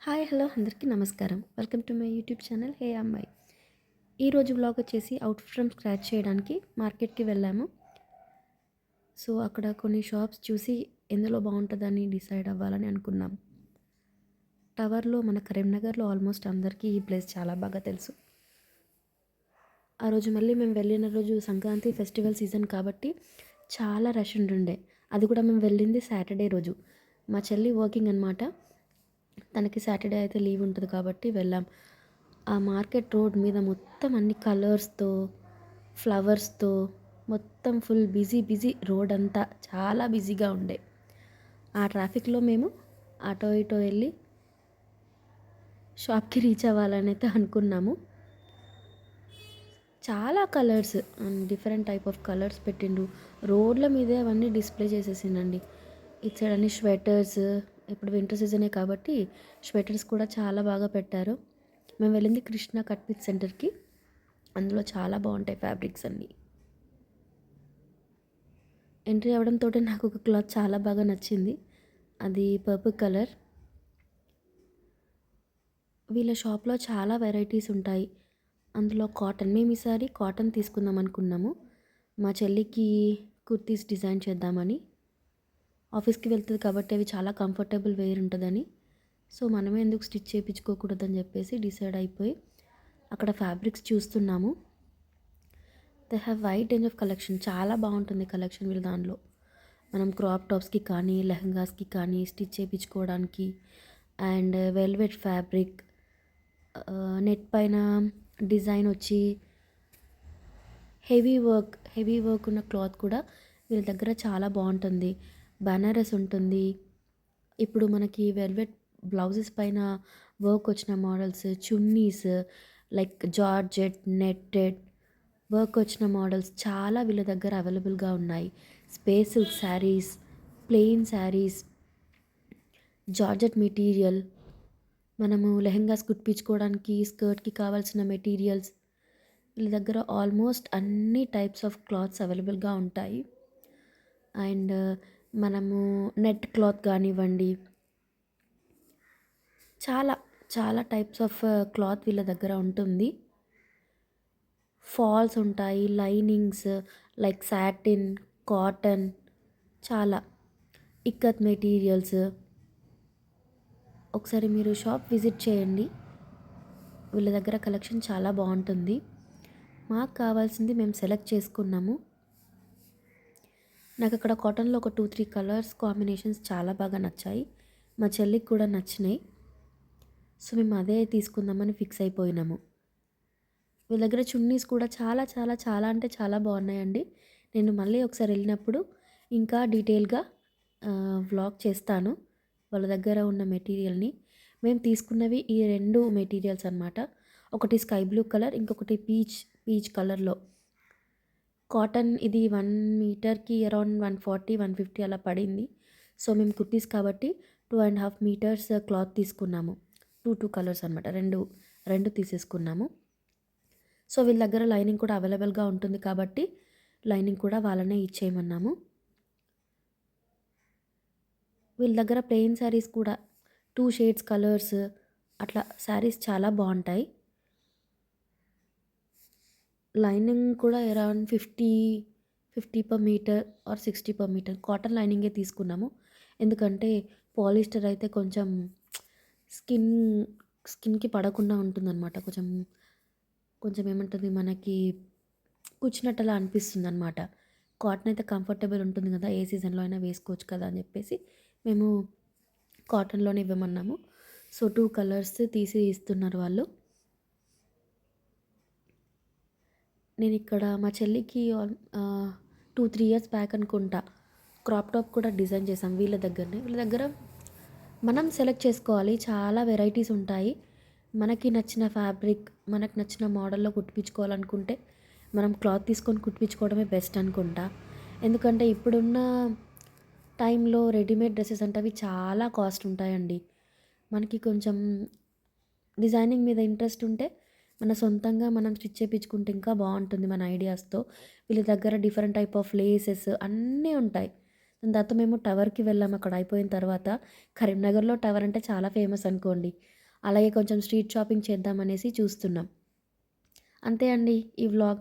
Hi hello అందరికీ నమస్కారం. Welcome to my YouTube channel హే అమ్మాయి. ఈరోజు వ్లాగ్ వచ్చేసి అవుట్ఫిట్ ఫ్రమ్ స్క్రాచ్ చేయడానికి మార్కెట్కి వెళ్ళాము. సో అక్కడ కొన్ని షాప్స్ చూసి ఎందులో బాగుంటుందని డిసైడ్ అవ్వాలని అనుకున్నాం. టవర్లో మన కరీంనగర్లో ఆల్మోస్ట్ అందరికీ ఈ ప్లేస్ చాలా బాగా తెలుసు. ఆ రోజు మళ్ళీ మేము వెళ్ళిన రోజు సంక్రాంతి ఫెస్టివల్ సీజన్ కాబట్టి చాలా రష్ ఉంటుండే. అది కూడా మేము వెళ్ళింది సాటర్డే రోజు. మా చెల్లి వర్కింగ్ అనమాట. తనకి సాటర్డే అయితే లీవ్ ఉంటుంది కాబట్టి వెళ్ళాం. ఆ మార్కెట్ రోడ్ మీద మొత్తం అన్ని కలర్స్తో, ఫ్లవర్స్తో మొత్తం ఫుల్ బిజీ బిజీ రోడ్ అంతా చాలా బిజీగా ఉండే. ఆ ట్రాఫిక్లో మేము అటో ఇటో వెళ్ళి షాప్కి రీచ్ అవ్వాలని అయితే అనుకున్నాము. చాలా colours different type of colours పెట్టిండు. రోడ్ల మీదే అవన్నీ డిస్ప్లే చేసేసిండండి. ఇటు సైడ్ అన్ని స్వెటర్స్, ఇప్పుడు వింటర్ సీజనే కాబట్టి స్వెటర్స్ కూడా చాలా బాగా పెట్టారు. మేము వెళ్ళింది కృష్ణ కట్ పీస్ సెంటర్కి. అందులో చాలా బాగుంటాయి ఫ్యాబ్రిక్స్ అన్నీ. ఎంట్రీ అవ్వడంతో నాకు ఒక క్లాత్ చాలా బాగా నచ్చింది. అది పర్పుల్ కలర్. వీళ్ళ షాప్లో చాలా వెరైటీస్ ఉంటాయి. అందులో కాటన్, మేము ఈసారి కాటన్ తీసుకుందాం అనుకున్నాము. మా చెల్లికి కుర్తీస్ డిజైన్ చేద్దామని. ఆఫీస్కి వెళ్తుంది కాబట్టి అవి చాలా కంఫర్టబుల్ వేర్ ఉంటుందని. సో మనమే ఎందుకు స్టిచ్ చేయించుకోకూడదని చెప్పేసి డిసైడ్ అయిపోయి అక్కడ ఫ్యాబ్రిక్స్ చూస్తున్నాము. They have wide range of collection. చాలా బాగుంటుంది కలెక్షన్ వీళ్ళ దానిలో. మనం క్రాప్ టాప్స్కి కానీ లెహంగాస్కి కానీ స్టిచ్ చేయించుకోవడానికి. అండ్ వెల్వెట్ ఫ్యాబ్రిక్, నెట్ పైన డిజైన్ వచ్చి హెవీ వర్క్ ఉన్న క్లాత్ కూడా వీళ్ళ దగ్గర చాలా బాగుంటుంది. బనారస్ ఉంటుంది. ఇప్పుడు మనకి వెల్వెట్ బ్లౌజెస్ పైన వర్క్ వచ్చిన models, chunnis like georgette, netted work వచ్చిన మోడల్స్ చాలా వీళ్ళ దగ్గర అవైలబుల్గా ఉన్నాయి. Space silk saris, plain saris, georgette material, మనము లెహంగాస్ కుట్టించుకోవడానికి స్కర్ట్కి కావాల్సిన మెటీరియల్స్ వీళ్ళ దగ్గర ఆల్మోస్ట్ అన్ని టైప్స్ ఆఫ్ క్లాత్స్ అవైలబుల్గా ఉంటాయి. అండ్ మనము నెట్ క్లాత్ కానివ్వండి, చాలా చాలా టైప్స్ ఆఫ్ క్లాత్ వీళ్ళ దగ్గర ఉంటుంది. ఫాల్స్ ఉంటాయి, లైనింగ్స్ లైక్ సాటిన్, కాటన్, చాలా ఇక్కత్ మెటీరియల్స్. ఒకసారి మీరు షాప్ విజిట్ చేయండి. వీళ్ళ దగ్గర కలెక్షన్ చాలా బాగుంటుంది. మాకు కావాల్సింది మేము సెలెక్ట్ చేసుకున్నాము. నాకు అక్కడ కాటన్లో ఒక 2-3 కలర్స్ కాంబినేషన్స్ చాలా బాగా నచ్చాయి. మా చెల్లికి కూడా నచ్చినాయి. సో మేము అదే తీసుకుందామని ఫిక్స్ అయిపోయినాము. వీళ్ళ దగ్గర చున్నీస్ కూడా చాలా చాలా చాలా అంటే చాలా బాగున్నాయండి. నేను మళ్ళీ ఒకసారి వెళ్ళినప్పుడు ఇంకా డీటెయిల్గా వ్లాగ్ చేస్తాను వాళ్ళ దగ్గర ఉన్న మెటీరియల్ని. మేము తీసుకున్నవి ఈ 2 మెటీరియల్స్ అనమాట. ఒకటి స్కై బ్లూ కలర్, ఇంకొకటి పీచ్ కలర్లో. కాటన్ ఇది 1 మీటర్కి అరౌండ్ 140-150 అలా పడింది. సో మేము కుర్తీస్ కాబట్టి 2.5 మీటర్స్ క్లాత్ తీసుకున్నాము. 2 కలర్స్ అనమాట. రెండు తీసేసుకున్నాము. సో వీళ్ళ దగ్గర లైనింగ్ కూడా అవైలబుల్గా ఉంటుంది కాబట్టి లైనింగ్ కూడా వాళ్ళనే ఇచ్చేయమన్నాము. వీళ్ళ దగ్గర ప్లెయిన్ శారీస్ కూడా 2 షేడ్స్ కలర్స్ అట్లా శారీస్ చాలా బాగుంటాయి. లైనింగ్ కూడా around 50 per metre or 60 per metre cotton లైనింగే తీసుకున్నాము. ఎందుకంటే పాలిస్టర్ అయితే కొంచెం స్కిన్ స్కిన్కి పడకుండా ఉంటుందన్నమాట. కొంచెం ఏమంటుంది, మనకి కూర్చున్నట్టులా అనిపిస్తుంది అనమాట. కాటన్ అయితే కంఫర్టబుల్ ఉంటుంది కదా, ఏ సీజన్లో అయినా వేసుకోవచ్చు కదా అని చెప్పేసి మేము కాటన్లోనే ఇవ్వమన్నాము. సో 2 కలర్స్ తీసి ఇస్తున్నారు వాళ్ళు. నేను ఇక్కడ మా చెల్లికి 2-3 ఇయర్స్ బ్యాక్ అనుకుంటా క్రాప్ టాప్ కూడా డిజైన్ చేసాం వీళ్ళ దగ్గరనే. వీళ్ళ దగ్గర మనం సెలెక్ట్ చేసుకోవాలి, చాలా వెరైటీస్ ఉంటాయి. మనకి నచ్చిన ఫ్యాబ్రిక్, మనకు నచ్చిన మోడల్లో కుట్టించుకోవాలనుకుంటే మనం క్లాత్ తీసుకొని కుట్టించుకోవడమే బెస్ట్ అనుకుంటా. ఎందుకంటే ఇప్పుడున్న టైంలో రెడీమేడ్ డ్రెస్సెస్ అంటే అవి చాలా కాస్ట్ ఉంటాయండి. మనకి కొంచెం డిజైనింగ్ మీద ఇంట్రెస్ట్ ఉంటే మన సొంతంగా మనం స్టిచ్ చేయించుకుంటే ఇంకా బాగుంటుంది మన ఐడియాస్తో. వీళ్ళ దగ్గర డిఫరెంట్ టైప్ ఆఫ్ లేసెస్ అన్నీ ఉంటాయి. దాని తర్వాత మేము టవర్‌కి వెళ్ళాము. అక్కడ అయిపోయిన తర్వాత కరీంనగర్‌లో టవర్ అంటే చాలా ఫేమస్ అనుకోండి. అలాగే కొంచెం స్ట్రీట్ షాపింగ్ చేద్దామనేసి చూస్తున్నాం. అంతే అండి ఈ వ్లాగ్.